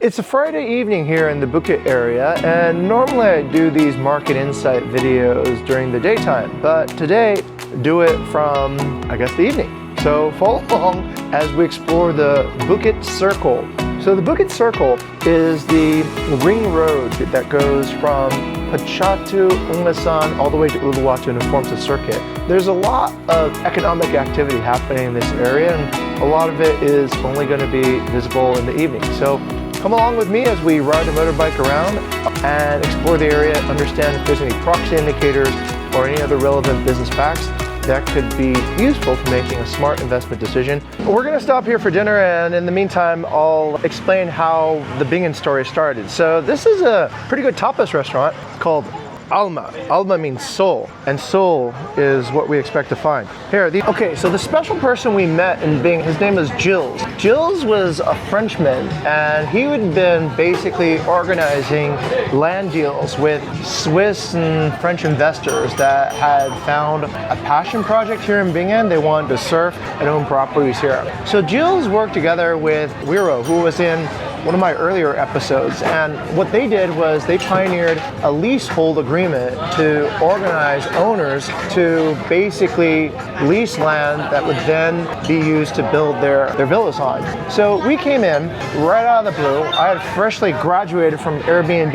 It's a Friday evening here in the Bukit area, and normally I do these market insight videos during the daytime, but today do it from, I guess, the evening. So follow along as we explore the Bukit Circle. So the Bukit Circle is the ring road that goes from Pacha to Unglasan all the way to Uluwatu and forms a circuit. There's a lot of economic activity happening in this area, and a lot of it is only going to be visible in the evening. So come along with me as we ride a motorbike around and explore the area, understand if there's any proxy indicators or any other relevant business facts that could be useful for making a smart investment decision. We're gonna stop here for dinner, and in the meantime, I'll explain how the Bingen story started. So this is a pretty good tapas restaurant called Alma. Alma means soul, and soul is what we expect to find. Okay, so the special person we met in Bingen, his name is Gilles. Gilles was a Frenchman, and he had been basically organizing land deals with Swiss and French investors that had found a passion project here in Bingen. They wanted to surf and own properties here. So Gilles worked together with Jerome, who was in one of my earlier episodes, and what they did was they pioneered a leasehold agreement to organize owners to basically lease land that would then be used to build their villas on. So we came in right out of the blue. I had freshly graduated from Airbnb.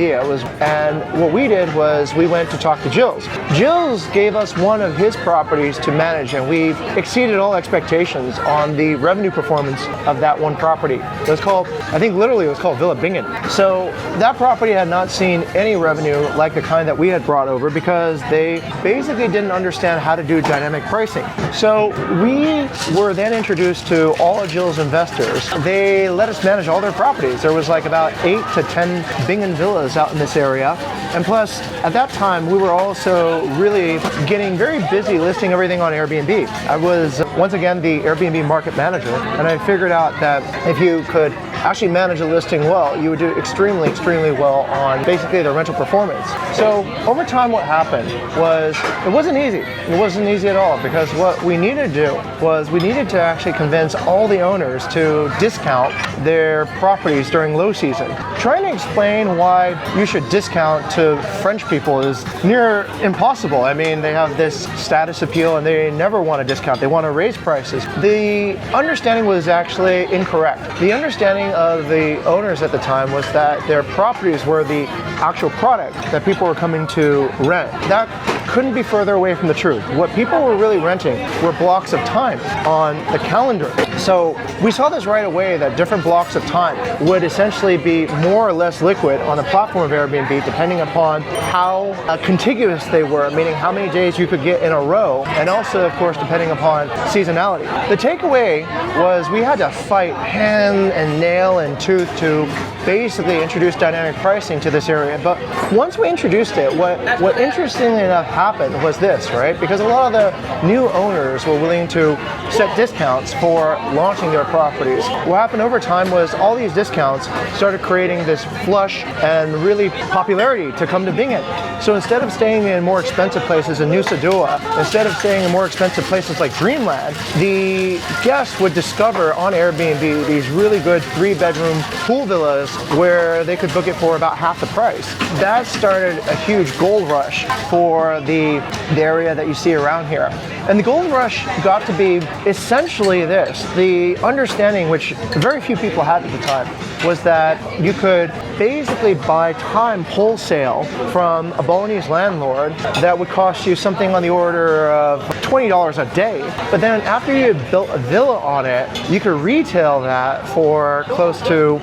And what we did was we went to talk to Gilles. Gilles gave us one of his properties to manage, and we exceeded all expectations on the revenue performance of that one property. It was called, I think literally it was called Villa Bingin. So that property had not seen any revenue like the kind that we had brought over, because they basically didn't understand how to do dynamic pricing. So we were then introduced to all of Gilles' investors. They let us manage all their properties. There was like about 8 to 10 Bingen villas out in this area. And plus, at that time, we were also really getting very busy listing everything on Airbnb. I was, once again, the Airbnb market manager, and I figured out that if you could actually manage a listing well, you would do extremely well on basically the rental performance. So over time, what happened was it wasn't easy. It wasn't easy at all, because what we needed to do was we needed to actually convince all the owners to discount their properties during low season. Trying to explain why you should discount to French people is near impossible. I mean, they have this status appeal and they never want to discount. They want to raise prices. The understanding was actually incorrect. The understanding of the owners at the time was that their properties were the actual product that people were coming to rent. That couldn't be further away from the truth. What people were really renting were blocks of time on the calendar. So we saw this right away, that different blocks of time would essentially be more or less liquid on the platform of Airbnb, depending upon how contiguous they were, meaning how many days you could get in a row, and also, of course, depending upon seasonality. The takeaway was we had to fight hand and nail and tooth to basically introduce dynamic pricing to this area. But once we introduced it, what interestingly enough happened was this, right? Because a lot of the new owners were willing to set discounts for launching their properties. What happened over time was all these discounts started creating this flush and really popularity to come to Bingen. So instead of staying in more expensive places in Nusa Dua, instead of staying in more expensive places like Dreamland, the guests would discover on Airbnb these really good 3-bedroom pool villas where they could book it for about half the price. That started a huge gold rush for the area that you see around here. And the gold rush got to be essentially this. The understanding, which very few people had at the time, was that you could basically buy time wholesale from a Balinese landlord that would cost you something on the order of $20 a day. But then after you had built a villa on it, you could retail that for close to,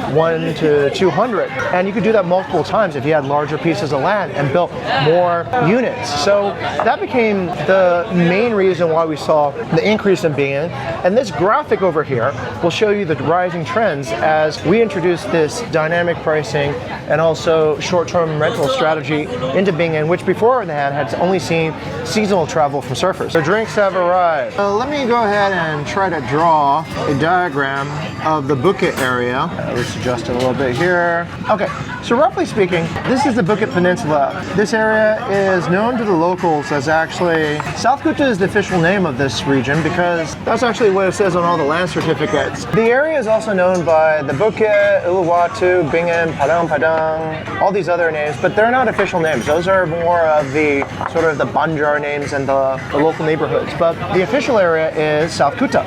1 to 200. And you could do that multiple times if you had larger pieces of land and built more units. So that became the main reason why we saw the increase in Bingen. And this graphic over here will show you the rising trends as we introduce this dynamic pricing and also short-term rental strategy into Bingen, which beforehand had only seen seasonal travel from surfers. The drinks have arrived. Let me go ahead and try to draw a diagram of the Bukit area. Let's adjust it a little bit here. Okay, so roughly speaking, this is the Bukit Peninsula. This area is known to the locals as actually, South Kuta is the official name of this region because that's actually what it says on all the land certificates. The area is also known by the Bukit, Uluwatu, Bingin, Padang, all these other names, but they're not official names. Those are more of the sort of the Banjar names and the local neighborhoods. But the official area is South Kuta.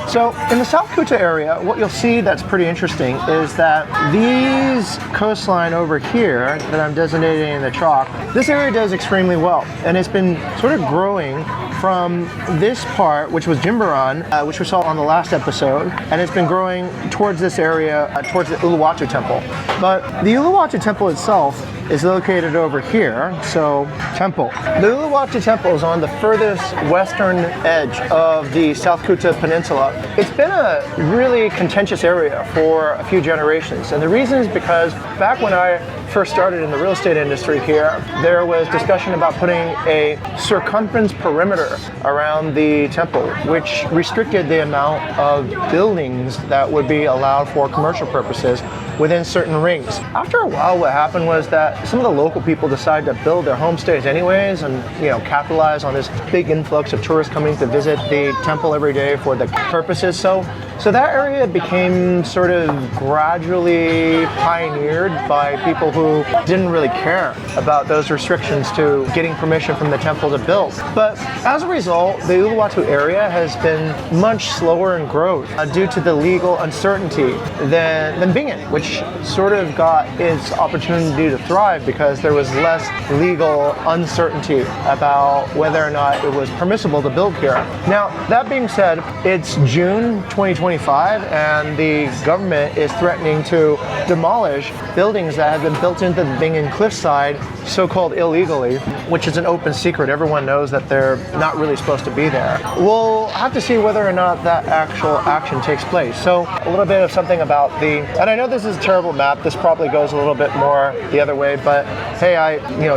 So in the South Kuta area, what you'll see that's pretty interesting is that these coastline over here that I'm designating in the chalk, this area does extremely well. And it's been sort of growing from this part, which was Jimbaran, which we saw on the last episode, and it's been growing towards this area, towards the Uluwatu Temple. But the Uluwatu Temple itself is located over here, so temple. The Uluwatu Temple is on the furthest western edge of the South Kuta Peninsula. It's been a really contentious area for a few generations, and the reason is because back when I first started in the real estate industry here, there was discussion about putting a circumference perimeter around the temple, which restricted the amount of buildings that would be allowed for commercial purposes within certain rings. After a while, what happened was that some of the local people decided to build their homestays anyways and, capitalize on this big influx of tourists coming to visit the temple every day for the purposes. So that area became sort of gradually pioneered by people who didn't really care about those restrictions to getting permission from the temple to build. But as a result, the Uluwatu area has been much slower in growth due to the legal uncertainty than Bingen, which sort of got its opportunity to thrive because there was less legal uncertainty about whether or not it was permissible to build here. Now, that being said, it's June 2025 and the government is threatening to demolish buildings that have been built into the Bingen cliffside, so-called illegally, which is an open secret. Everyone knows that they're not really supposed to be there. We'll have to see whether or not that actual action takes place. So a little bit of something about and I know this is a terrible map, this probably goes a little bit more the other way, but hey,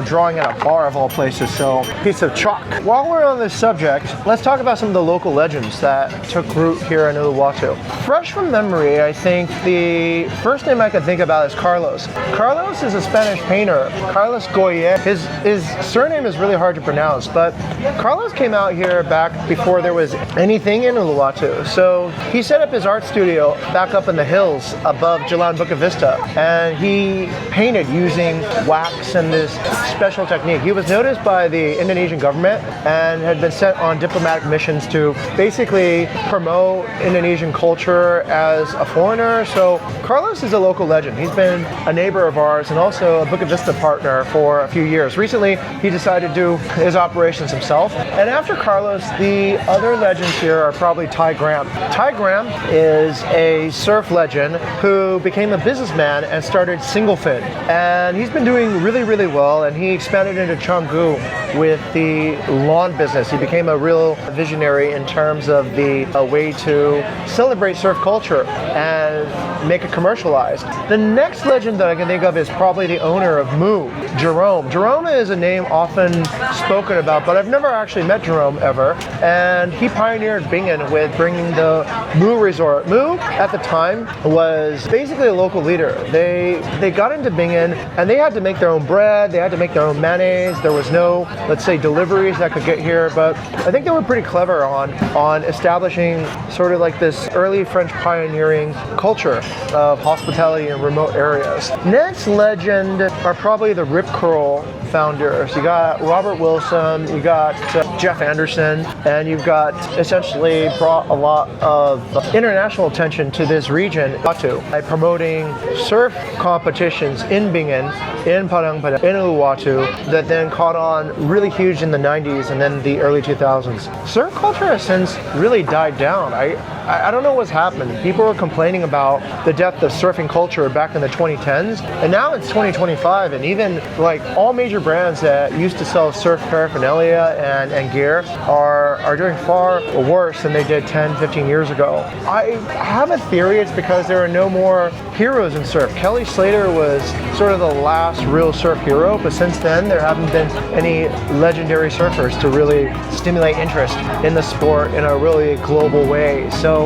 drawing at a bar of all places, so piece of chalk. While we're on this subject, let's talk about some of the local legends that took root here in Uluwatu. Fresh from memory, I think the first name I can think about is Carlos. Carlos is a Spanish painter, Carlos Goyenche. His surname is really hard to pronounce, but Carlos came out here back before there was anything in Uluwatu. So he set up his art studio back up in the hills above Jalan Buka Vista, and he painted using wax and this special technique. He was noticed by the Indonesian government and had been sent on diplomatic missions to basically promote Indonesian culture as a foreigner. So Carlos is a local legend. He's been a neighbor of ours and also a Buka Vista partner for a few years. Recently, he decided to do his operations himself. And after Carlos, the other legends here are probably Ty Graham. Ty Graham is a surf legend who became a businessman and started Single Fin. And he's been doing really, really well, and he expanded into Canggu with the lawn business. He became a real visionary in terms of the way to celebrate surf culture and make it commercialized. The next legend that I can think of is probably the owner of Moo, Jerome. Jerome is a name often spoken about, but I've never actually met Jerome ever. And he pioneered Bingen with bringing the Moo Resort. Moo, at the time, was basically a local leader. They got into Bingen and they had to make their own bread, they had to make their own mayonnaise. There was no, let's say, deliveries that could get here, but I think they were pretty clever on establishing sort of like this early French pioneering culture of hospitality in remote areas. Next legend are probably the Rip Curl founders. You got Robert Wilson, you got Jeff Anderson, and you've got essentially brought a lot of international attention to this region by promoting surf competitions in Bingen, in Padang, in Uluwatu, that then caught on really huge in the 90s and then the early 2000s. Surf culture has since really died down. I don't know what's happened. People were complaining about the death of surfing culture back in the 2010s, and now it's 2025, and even like all major brands that used to sell surf paraphernalia and gear are doing far worse than they did 10, 15 years ago. I have a theory it's because there are no more heroes in surf. Kelly Slater was sort of the last real surf hero, but since then there haven't been any legendary surfers to really stimulate interest in the sport in a really global way. So